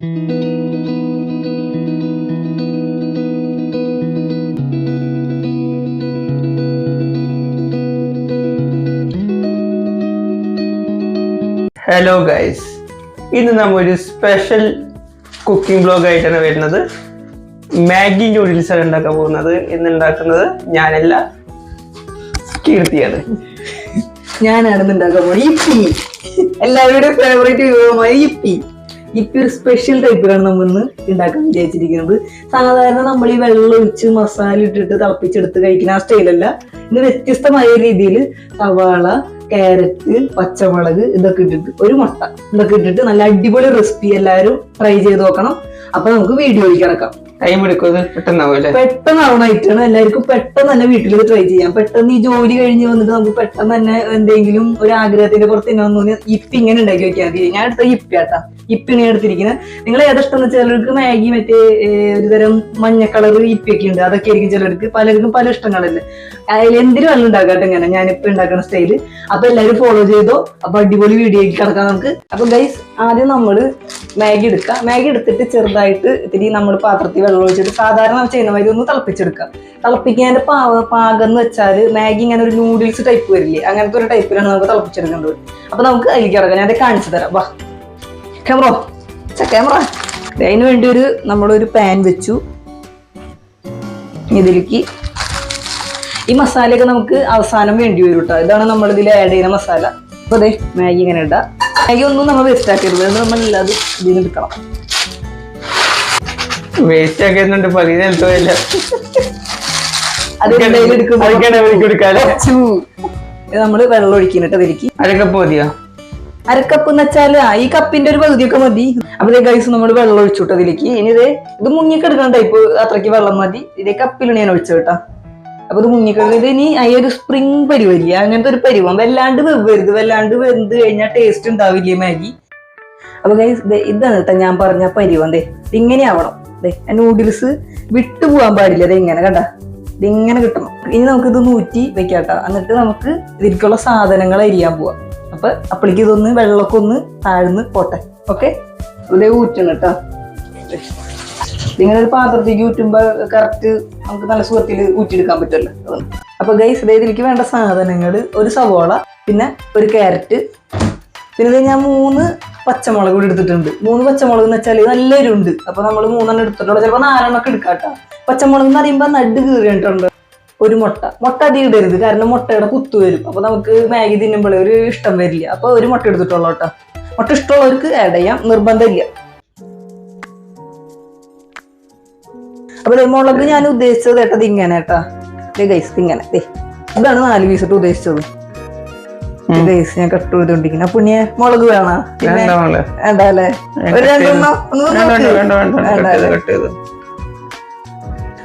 Hello guys, ഇന്ന് നമ്മ ഒരു സ്പെഷ്യൽ കുക്കിംഗ് ബ്ലോഗ് ആയിട്ടാണ് വരുന്നത്. മാഗി നൂഡിൽസ് ആണ് ഉണ്ടാക്കാൻ പോകുന്നത്. ഇന്ന് ഉണ്ടാക്കുന്നത് ഞാനല്ല, കീർത്തിയാണ്. ഞാനാണ് ഉണ്ടാക്കാൻ പോകുന്നത് ഇപ്പി. എല്ലാവരുടെയും ഫേവറേറ്റ് വിഭവമായ ഇപ്പി. ഇപ്പി ഒരു സ്പെഷ്യൽ ടൈപ്പിലാണ് നമ്മൾ ഇന്ന് ഉണ്ടാക്കാൻ വിചാരിച്ചിരിക്കുന്നത്. സാധാരണ നമ്മൾ ഈ വെള്ളം ഒഴിച്ച് മസാല ഇട്ടിട്ട് തിളപ്പിച്ചെടുത്ത് കഴിക്കുന്ന ആ സ്റ്റൈലല്ല. ഇന്ന് വ്യത്യസ്തമായ രീതിയിൽ സവാള, ക്യാരറ്റ്, പച്ചമുളക് ഇതൊക്കെ ഇട്ടിട്ട് ഒരു മുട്ട ഇതൊക്കെ ഇട്ടിട്ട് നല്ല അടിപൊളി റെസിപ്പി എല്ലാവരും ട്രൈ ചെയ്ത് നോക്കണം. അപ്പൊ നമുക്ക് വീഡിയോയിലേക്ക് കിടക്കാം. ടൈം എടുക്കുന്നത് പെട്ടെന്നാവണമായിട്ടാണ്. എല്ലാവർക്കും പെട്ടെന്ന് തന്നെ വീട്ടിൽ ഇത് ട്രൈ ചെയ്യാം. പെട്ടെന്ന് ഈ ജോലി കഴിഞ്ഞ് വന്നിട്ട് നമുക്ക് പെട്ടെന്ന് തന്നെ എന്തെങ്കിലും ഒരു ആഗ്രഹത്തിന്റെ പുറത്ത് തന്നെ വന്നു ഇപ്പി ഇങ്ങനെ ഉണ്ടാക്കി വെക്കാൻ മതി. ഞാൻ എടുത്ത ഇപ്പിയാട്ടാ. ഇപ്പിയാണ് എടുത്തിരിക്കുന്നത്. നിങ്ങൾ ഏതിഷ്ടം ചിലർക്ക് മാഗി മറ്റേ ഒരുതരം മഞ്ഞ കളർ ഇപ്പിയൊക്കെ ഉണ്ട്, അതൊക്കെ ആയിരിക്കും ചിലർക്ക്. പലർക്കും പല ഇഷ്ടങ്ങളല്ലേ. അതിൽ എന്തിനും വെള്ളം ഉണ്ടാക്കാട്ടെ ഇങ്ങനെ ഞാനിപ്പോ ഉണ്ടാക്കുന്ന സ്റ്റൈല്. അപ്പൊ എല്ലാവരും ഫോളോ ചെയ്തോ. അപ്പൊ അടിപൊളി വീഡിയോയ്ക്ക് കിടക്കാം നമുക്ക്. അപ്പൊ ഗൈസ്, ആദ്യം നമ്മള് മാഗി എടുക്കുക. മാഗി എടുത്തിട്ട് ചെറുതായിട്ട് ഇത്തിരി നമ്മൾ പാത്രത്തിൽ വെള്ളം ഒഴിച്ചിട്ട് സാധാരണ ചെയ്യുന്ന മാതിരി ഒന്ന് തിളപ്പിച്ചെടുക്കുക. തിളപ്പിക്കാൻ്റെ പാകം എന്ന് വെച്ചാൽ മാഗി ഇങ്ങനെ ഒരു നൂഡിൽസ് ടൈപ്പ് വരില്ലേ, അങ്ങനത്തെ ഒരു ടൈപ്പിലാണ് നമുക്ക് തിളപ്പിച്ചെടുക്കേണ്ടത്. അപ്പൊ നമുക്ക് അതിലേക്ക് കിടക്കാം. ഞാൻ കാണിച്ചു തരാം. വാ ക്യാമറ ക്യാമറ. അതിന് വേണ്ടി നമ്മളൊരു പാൻ വെച്ചു. ഇതിലേക്ക് ഈ മസാലയൊക്കെ നമുക്ക് അവസാനം വേണ്ടി വരും കേട്ടോ. ഇതാണ് നമ്മൾ ഇതിൽ ആഡ് ചെയ്യുന്ന മസാല. അപ്പൊ അതെ മാഗി ഇങ്ങനെ ഇടാം. മാഗി ഒന്നും നമ്മൾ വേസ്റ്റ് ആക്കരുത്. നമ്മൾ എല്ലാതും ഇതിൽ എടുക്കണം. വേസ്റ്റ് ആക്കുന്നുണ്ട് നമ്മള് വെള്ളം ഒഴിക്കുന്നിട്ട് അതിലേക്ക് അരക്കപ്പ് മതിയോ? അരക്കപ്പ് എന്ന് വെച്ചാൽ ഈ കപ്പിന്റെ ഒരു പകുതിയൊക്കെ മതി. അപ്പൊ ഗൈസ് നമ്മൾ വെള്ളം ഒഴിച്ചുട്ടോ അതിലേക്ക്. ഇനി ഇത് മുങ്ങിക്കെടുക്കണം ടൈപ്പ് അത്രയ്ക്ക് വെള്ളം മതി. ഇതേ കപ്പിലാണ് ഞാൻ ഒഴിച്ചു കേട്ടാ. അപ്പൊ ഇത് മുങ്ങിക്കെടുക്കുന്നത്. ഇനി ഈ ഒരു സ്പ്രിംഗ് പരിവരില്ല, അങ്ങനത്തെ ഒരു പരിവം. വല്ലാണ്ട് വെവരുത്. വല്ലാണ്ട് വെന്ത് കഴിഞ്ഞാൽ ടേസ്റ്റ് ഉണ്ടാവില്ലേ മാഗി. അപ്പൊ ഗൈസ് ഇതാണ് കേട്ടോ ഞാൻ പറഞ്ഞ പരിവം. ഇങ്ങനെ ആവണം. നൂഡിൽസ് വിട്ടു പോകാൻ പാടില്ല. ഇങ്ങനെ കണ്ട ഇതിങ്ങനെ കിട്ടണം. ഇനി നമുക്കിത് നൂറ്റി വെക്കാട്ടോ. എന്നിട്ട് നമുക്ക് ഇതിലേക്കുള്ള സാധനങ്ങൾ അരിയാൻ പോവാം. അപ്പൊ അപ്പോഴേക്ക് ഇതൊന്ന് വെള്ളമൊക്കെ ഒന്ന് താഴ്ന്ന് പോട്ടെ. ഓക്കെ, ഇവിടെ ഊറ്റണം കേട്ടോ. ഇങ്ങനെ ഒരു പാത്രത്തേക്ക് ഊറ്റുമ്പോ കറക്റ്റ് നമുക്ക് നല്ല സുഖത്തിൽ ഊറ്റിയെടുക്കാൻ പറ്റുമല്ലോ. അപ്പൊ ഗൈസ് ഇതിലേക്ക് വേണ്ട സാധനങ്ങൾ: ഒരു സവോള, പിന്നെ ഒരു ക്യാരറ്റ്, പിന്നെ ഞാൻ 3 പച്ചമുളക് കൂടി എടുത്തിട്ടുണ്ട്. 3 പച്ചമുളക് എന്ന് വെച്ചാൽ നല്ല എരിവുണ്ട്. അപ്പൊ നമ്മൾ 3 എടുത്തിട്ടുള്ളൂ. ചിലപ്പോൾ 4 എടുക്കാട്ടോ. പച്ചമുളക് എന്ന് പറയുമ്പോൾ നടുക്ക് കീറിയിട്ടുണ്ട്. ഒരു മുട്ട അധികം ഇടരുത്, കാരണം മുട്ടയുടെ കുത്തു വരും. അപ്പൊ നമുക്ക് മാഗി തിന്നുമ്പോഴേ ഒരു ഇഷ്ടം വരില്ല. അപ്പൊ ഒരു മുട്ട എടുത്തിട്ടുള്ളൂ കേട്ടോ. മുട്ട ഇഷ്ടമുള്ളവർക്ക് ആഡ് ചെയ്യാം, നിർബന്ധമില്ല. അപ്പൊ മുളക് ഞാൻ ഉദ്ദേശിച്ചത് കേട്ടത് ഇങ്ങനെ കേട്ടാ. ഗൈസ് ഇങ്ങനെ ഇതാണ് 4 പീസ് ഇട്ട് ഉദ്ദേശിച്ചത്. ഗൈസ് ഞാൻ കട്ട് ചെയ്തോണ്ടിരിക്കുന്ന പുണ്യ മുളക് വേണോ? വേണ്ടല്ലേ? ഒരു 2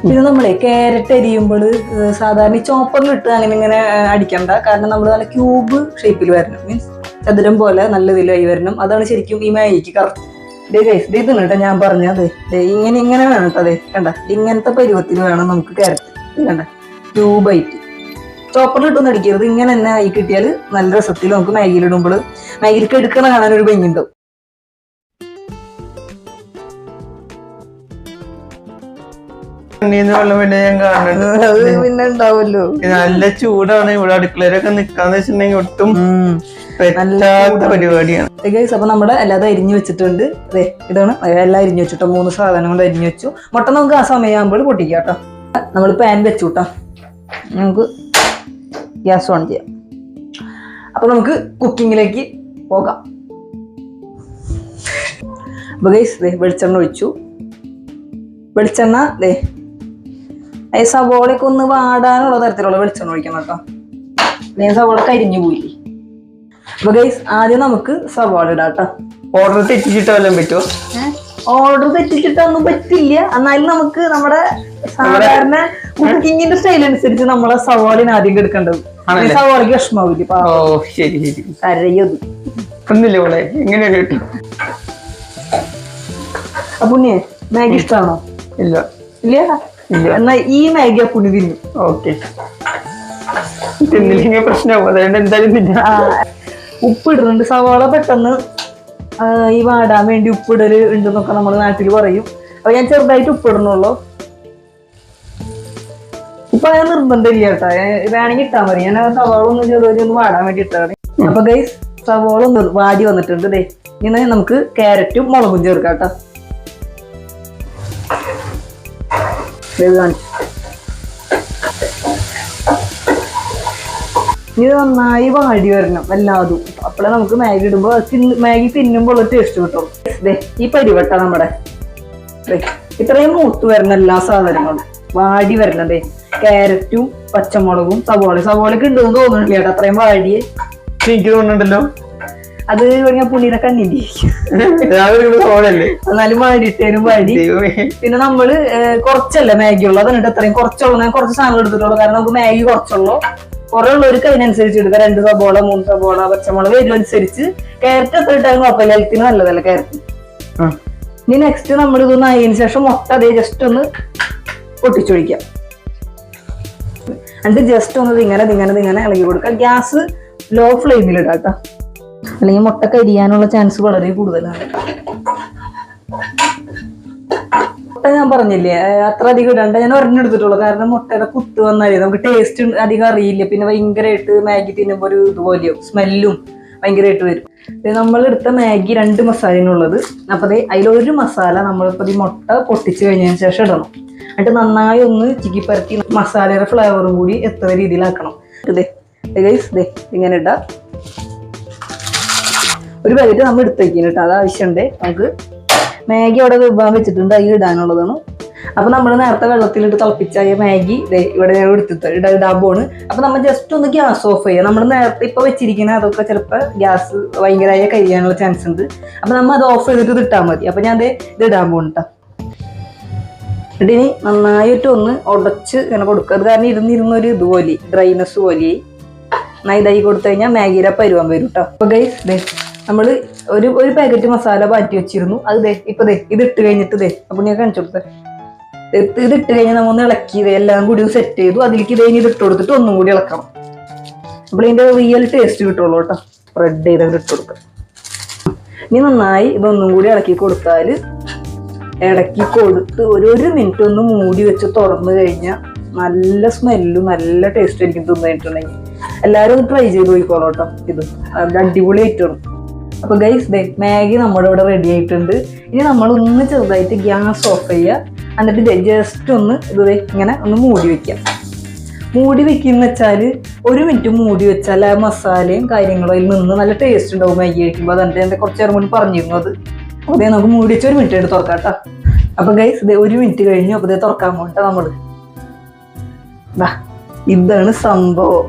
പിന്നെ നമ്മളെ ക്യാരറ്റ് അരിയുമ്പോൾ സാധാരണ ചോപ്പറിലിട്ട് അങ്ങനെ അടിക്കണ്ട. കാരണം നമ്മൾ നല്ല ക്യൂബ് ഷേപ്പിൽ വരണം, മീൻസ് ചതുരം പോലെ നല്ല ഇതിലായി വരണം. അതാണ് ശരിക്കും ഈ മാഗിക്ക് കറക്റ്റ്. ഗൈസ് ഇത് കേട്ടോ ഞാൻ പറഞ്ഞത്. ഇങ്ങനെ വേണം കേട്ടോ. കണ്ട ഇങ്ങനത്തെ പരുവത്തിന് വേണം നമുക്ക് ക്യാരറ്റ്. കണ്ട ക്യൂബായിട്ട് ചോപ്പറിലിട്ടൊന്നും അടിക്കരുത്. ഇങ്ങനെ തന്നെ ആയി കിട്ടിയാൽ നല്ല രസത്തിൽ നമുക്ക് മാഗിയിലിടുമ്പോൾ മാഗിയിലേക്ക് എടുക്കണ കാണാൻ ഒരു ഭംഗിയുണ്ടാവും. വെള്ളം പിന്നെ ഞാൻ കാണുന്നുണ്ട്. പിന്നെ ഉണ്ടാവുമല്ലോ. നല്ല ചൂടാണ് ഇവിടെ. അടുക്കളയിലൊക്കെ നിക്കാന്ന് വെച്ചിട്ടുണ്ടെങ്കിൽ ഒട്ടും പറ്റാത്ത പരിപാടിയാണ്. അപ്പൊ നമ്മുടെ എല്ലാതും അരിഞ്ഞു വെച്ചിട്ടുണ്ട്. ഇതാണ് എല്ലാം അരിഞ്ഞു വെച്ചിട്ടോ. 3 സാധനം കൊണ്ട് അരിഞ്ഞു വെച്ചു. മുട്ട നമുക്ക് ആ സമയമാകുമ്പോൾ പൊട്ടിക്കാം കേട്ടോ. നമ്മൾ പാൻ വെച്ചു കേട്ടോ. നമുക്ക് ഗ്യാസ് ഓൺ ചെയ്യാം. അപ്പൊ നമുക്ക് കുക്കിങ്ങിലേക്ക് പോകാം. അപ്പൊ ഗൈസ് വെളിച്ചെണ്ണ ഒഴിച്ചു. വെളിച്ചെണ്ണ സവോളയൊക്കെ ഒന്ന് വാടാനുള്ള തരത്തിലുള്ള വെളിച്ചെണ്ണ ഒഴിക്കണം കേട്ടോ. സവോള കരിഞ്ഞു പോയി. അപ്പൊ ഗൈസ് ആദ്യം നമുക്ക് സവാള ഇടാം കേട്ടോ. ഓർഡർ തെറ്റിച്ചിട്ട് വല്ലതും പറ്റുമോ? ഓർഡർ തെറ്റിച്ചിട്ടൊന്നും പറ്റില്ല. എന്നാലും നമുക്ക് നമ്മുടെ സാധാരണ കുക്കിങ്ങിന്റെ സ്റ്റൈൽ അനുസരിച്ച് നമ്മളെ സവാളിന് ആദ്യം എടുക്കേണ്ടത്. സവാളക്ക് വിഷമാവില്ല. കരയത് എങ്ങനെയാണ് കിട്ടും. അപ്പുണ്ണിയെ മാഗി ഇഷ്ടമാണോ? ഇല്ല. ഇല്ല? എന്നാ ഈ മാഗി അപ്പുണ്ണി തിന്നു. ഓക്കെ, തിന്നില്ലെങ്കിൽ പ്രശ്നമാവും. അതുകൊണ്ട് എന്തായാലും ഉപ്പ് ഇടുന്നുണ്ട്. സവാള പെട്ടെന്ന് ഈ വാടാൻ വേണ്ടി ഉപ്പിടല് ഉണ്ടെന്നൊക്കെ നമ്മുടെ നാട്ടിൽ പറയും. അപ്പൊ ഞാൻ ചെറുതായിട്ട് ഉപ്പിടണുള്ളൂ. ഇപ്പൊ ഞാൻ നിർബന്ധമില്ല കേട്ടാ, വേണമെങ്കിൽ ഇട്ടാ മതി. ഞാൻ സവാള ഒന്ന് ചെറുതായിട്ട് വാടാൻ വേണ്ടി ഇട്ടാണ്. അപ്പൊ ഗൈസ് സവാള ഒന്ന് വാടി വന്നിട്ടുണ്ട്. ദേ ഇനി നമുക്ക് ക്യാരറ്റും മുളകും ചേർക്കാം കേട്ടോ. ഇത് നന്നായി വാടി വരണം എല്ലാതും. അപ്പോഴേ നമുക്ക് മാഗി ഇടുമ്പോ മാഗി തിന്നുമ്പോൾ ടേസ്റ്റ് കിട്ടും. ഈ പരിവട്ട നമ്മുടെ ഇത്രയും മൂത്ത് വരണം എല്ലാ സാധനങ്ങളും വാടി വരണതേ. ക്യാരറ്റും പച്ചമുളകും സവോളയൊക്കെ ഉണ്ടെന്ന് തോന്നുന്നില്ല കേട്ടോ, അത്രയും വാടിയെ എനിക്ക് തോന്നുന്നുണ്ടല്ലോ. അത് ഞാൻ പുള്ളിയുടെ കണ്ണിന്റെ എന്നാലും വാടിയിട്ടേനും വാടി. പിന്നെ നമ്മള് കുറച്ചല്ല മാഗി ഉള്ളു, അതുകൊണ്ട് അത്രയും കുറച്ചുള്ളൂ. ഞാൻ കുറച്ച് സാധനം എടുത്തിട്ടുള്ളൂ, കാരണം നമുക്ക് മാഗി കുറച്ചുള്ളൂ. കുറെ ഉള്ളവർക്ക് അതിനനുസരിച്ച് എടുക്കാം. 2 സബോള 3 സബോള പച്ചമുളക് ഇതിനനുസരിച്ച്. ക്യാരറ്റ് എത്ര ഇട്ടാലും കുഴപ്പമില്ല, ഹെൽത്തിന് നല്ലതല്ല ക്യാരറ്റ്. ഇനി നെക്സ്റ്റ് നമ്മൾ ഇതൊന്ന് ആയതിനു ശേഷം മുട്ട അതേ ജസ്റ്റ് ഒന്ന് പൊട്ടിച്ചൊഴിക്കാം. എന്നിട്ട് ജസ്റ്റ് ഒന്ന് ഇങ്ങനെ ഇളകി കൊടുക്കാം. ഗ്യാസ് ലോ ഫ്ലെയിമിൽ ഇടാം കേട്ടോ, അല്ലെങ്കിൽ മുട്ട കരിയാനുള്ള ചാൻസ് വളരെ കൂടുതലാണ്. മുട്ട ഞാൻ പറഞ്ഞില്ലേ അത്ര അധികം ഇടണ്ട, ഞാൻ ഒരെണ്ണെടുത്തിട്ടുള്ളൂ. കാരണം മുട്ടയുടെ കുത്ത് വന്നാലേ നമുക്ക് ടേസ്റ്റ് അധികം അറിയില്ല. പിന്നെ ഭയങ്കരമായിട്ട് മാഗി തിന്നുമ്പോൾ ഒരു ഇതുപോലെയോ സ്മെല്ലും ഭയങ്കരമായിട്ട് വരും. നമ്മളെടുത്ത മാഗി 2 മസാലയാണുള്ളത്. അപ്പൊ അതിലൊരു മസാല നമ്മളിപ്പോ ഈ മുട്ട പൊട്ടിച്ച് കഴിഞ്ഞതിന് ശേഷം ഇടണം. എന്നിട്ട് നന്നായി ഒന്ന് ചിക്കി പരത്തി മസാലയുടെ ഫ്ലേവറും കൂടി എത്ര രീതിയിലാക്കണം. ഇങ്ങനെ ഇടാം. ഒരു പാക്കറ്റ് നമ്മൾ എടുത്ത് വയ്ക്കുന്നു കേട്ടോ, അത് ആവശ്യമുണ്ട് നമുക്ക്. മാഗി അവിടെ വിഭാഗം വെച്ചിട്ടുണ്ട്, അതിൽ ഇടാനുള്ളതാണ്. അപ്പൊ നമ്മൾ നേരത്തെ വെള്ളത്തിലിട്ട് തിളപ്പിച്ച മാഗി ഇവിടെ ഞാൻ എടുത്തിട്ട് ഇടാൻ പോണ്. അപ്പൊ നമ്മൾ ജസ്റ്റ് ഒന്ന് ഗ്യാസ് ഓഫ് ചെയ്യുക. നമ്മൾ നേരത്തെ ഇപ്പൊ വെച്ചിരിക്കുന്ന അതൊക്കെ ചിലപ്പോൾ ഗ്യാസ് ഭയങ്കരമായി കരിയാനുള്ള ചാൻസ് ഉണ്ട്. അപ്പൊ നമ്മൾ അത് ഓഫ് ചെയ്തിട്ട് ഇട്ടാൽ മതി. അപ്പൊ ഞാൻ ഇത് ഇടാൻ പോണിട്ടാ. ഇനി നന്നായിട്ട് ഒന്ന് ഉടച്ച് ഇങ്ങനെ കൊടുക്കുക. അത് കാരണം ഇരുന്നൊരു ഇതുപോലെ ഡ്രൈനെസ് പോലെ ഇതായി കൊടുത്തു കഴിഞ്ഞാൽ മാഗിയുടെ പരുവം വരും കേട്ടോ. അപ്പൊ ഗൈസ് നമ്മള് ഒരു പാക്കറ്റ് മസാല മാറ്റി വെച്ചിരുന്നു. അത് ഇത് ഇട്ട് കഴിഞ്ഞിട്ട് അപ്പൊ ഞാൻ കാണിച്ചു കൊടുത്തേ. ഇത് ഇട്ട് കഴിഞ്ഞാൽ നമ്മൾ ഒന്ന് ഇളക്കി എല്ലാം കൂടി സെറ്റ് ചെയ്തു. അതിലേക്ക് ഇത് ഇട്ട് കൊടുത്തിട്ട് ഒന്നും കൂടി ഇളക്കണം. അപ്പോൾ ഇതിന്റെ റിയൽ ടേസ്റ്റ് കിട്ടുള്ളൂ കേട്ടോ. സ്പ്രെഡ് ചെയ്ത് ഇട്ട് കൊടുക്കുക. ഇനി നന്നായി ഇതൊന്നും കൂടി ഇളക്കി കൊടുത്താൽ ഇളക്കി കൊടുത്ത് ഒരു മിനിറ്റ് ഒന്ന് മൂടി വെച്ച് തുറന്നു കഴിഞ്ഞാൽ നല്ല സ്മെല്ലും നല്ല ടേസ്റ്റ് ആയിരിക്കും തിന്നിട്ടുണ്ടെങ്കിൽ. എല്ലാവരും ഒന്ന് ട്രൈ ചെയ്ത് പോയിക്കോളൂ കേട്ടോ. ഇത് അടിപൊളി ആയിട്ടാണ്. അപ്പൊ ഗൈസ് മാഗി നമ്മുടെ ഇവിടെ റെഡി ആയിട്ടുണ്ട്. ഇനി നമ്മളൊന്ന് ചെറുതായിട്ട് ഗ്യാസ് ഓഫ് ചെയ്യുക. എന്നിട്ട് ജസ്റ്റ് ഒന്ന് ഇങ്ങനെ ഒന്ന് മൂടി വെക്കാം. മൂടി വെക്കുന്ന വെച്ചാൽ 1 മിനിറ്റ് മൂടി വെച്ചാൽ ആ മസാലയും കാര്യങ്ങളും അതിൽ നിന്ന് നല്ല ടേസ്റ്റ് ഉണ്ടാവും മാഗി കഴിക്കുമ്പോൾ. അതുകൊണ്ട് ഞാൻ കുറച്ച് നേരം മുന്നേ പറഞ്ഞിരുന്നു അത്. അതെ നമുക്ക് മൂടി വെച്ച് 1 മിനിറ്റ് ആയിട്ട് തുറക്കാം കേട്ടോ. അപ്പൊ ഗൈസ് 1 മിനിറ്റ് കഴിഞ്ഞു. അപ്പൊ തുറക്കാൻ പോകട്ടെ നമ്മള്. ഇതാണ് സംഭവം.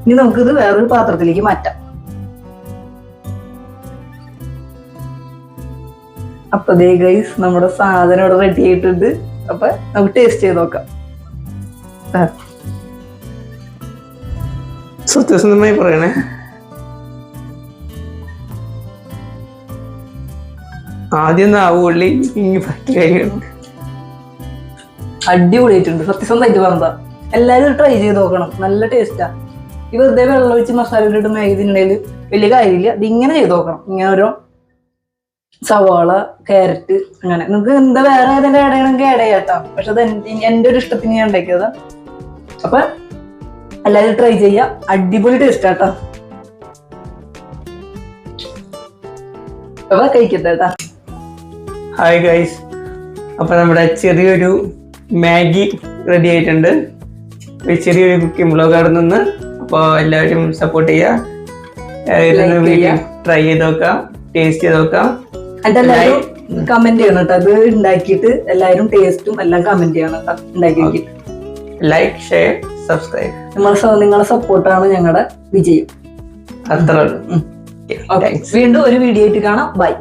ഇനി നമുക്കിത് വേറൊരു പാത്രത്തിലേക്ക് മാറ്റാം. അപ്പൊ ഗൈസ് നമ്മുടെ സാധനം ഇവിടെ റെഡി ആയിട്ടുണ്ട്. അപ്പൊ നമുക്ക് ടേസ്റ്റ് ചെയ്ത് നോക്കാം. സത്യസന്ധമായി പറയണേ, ആദ്യം നാവുള്ളി ഇനി ബാക്കി കാര്യങ്ങൾ അടിപൊളിയായിട്ടുണ്ട്. സത്യസന്ധമായിട്ട് പറഞ്ഞതാ. എല്ലാരും ട്രൈ ചെയ്ത് നോക്കണം, നല്ല ടേസ്റ്റാ. ഈ വെറുതെ വെള്ളം ഒഴിച്ച് മസാല ഇട്ടിട്ട് മാഗി തിന്നേല് വലിയ കാര്യമില്ല. ഇതിങ്ങനെ ചെയ്ത് നോക്കണം. ഇങ്ങനെ ഓരോ സവാള ക്യാരറ്റ് അങ്ങനെ നിങ്ങൾക്ക് എന്താ വേറെ ഏതെങ്കിലും ആഡ് ചെയ്യണമെങ്കിൽ ആഡ് ചെയ്യാട്ടോ. പക്ഷെ അത് എൻ്റെ ഒരു ഇഷ്ടത്തിന് ഞാൻ ഉണ്ടാക്കിയതാ. അപ്പൊ എല്ലാവരും ട്രൈ ചെയ്യാം. അടിപൊളി ടേസ്റ്റ് ആട്ടോ. അപ്പൊ കഴിക്കട്ടെ കേട്ടാ. ഹായ് ഗൈസ്, അപ്പൊ നമ്മുടെ ചെറിയൊരു മാഗി റെഡി ആയിട്ടുണ്ട്. ഒരു ചെറിയൊരു കുക്കിംഗ് വ്ളോഗ് നിന്ന്. അപ്പോൾ എല്ലാവരും സപ്പോർട്ട് ചെയ്യുക, ട്രൈ ചെയ്ത് നോക്കാം, ടേസ്റ്റ് ചെയ്ത് നോക്കാം. എല്ലാവരും കമന്റ് ചെയ്യണം കേട്ടോ. അത് ഉണ്ടാക്കിയിട്ട് എല്ലാവരും ടേസ്റ്റും എല്ലാം കമന്റ് ചെയ്യണം കേട്ടോ. ഉണ്ടാക്കി ലൈക്ക്, ഷെയർ, സബ്സ്ക്രൈബ്. നിങ്ങളെ സപ്പോർട്ടാണ് ഞങ്ങളുടെ വിജയം. അത്ര. വീണ്ടും ഒരു വീഡിയോ ആയിട്ട് കാണാം. ബൈ.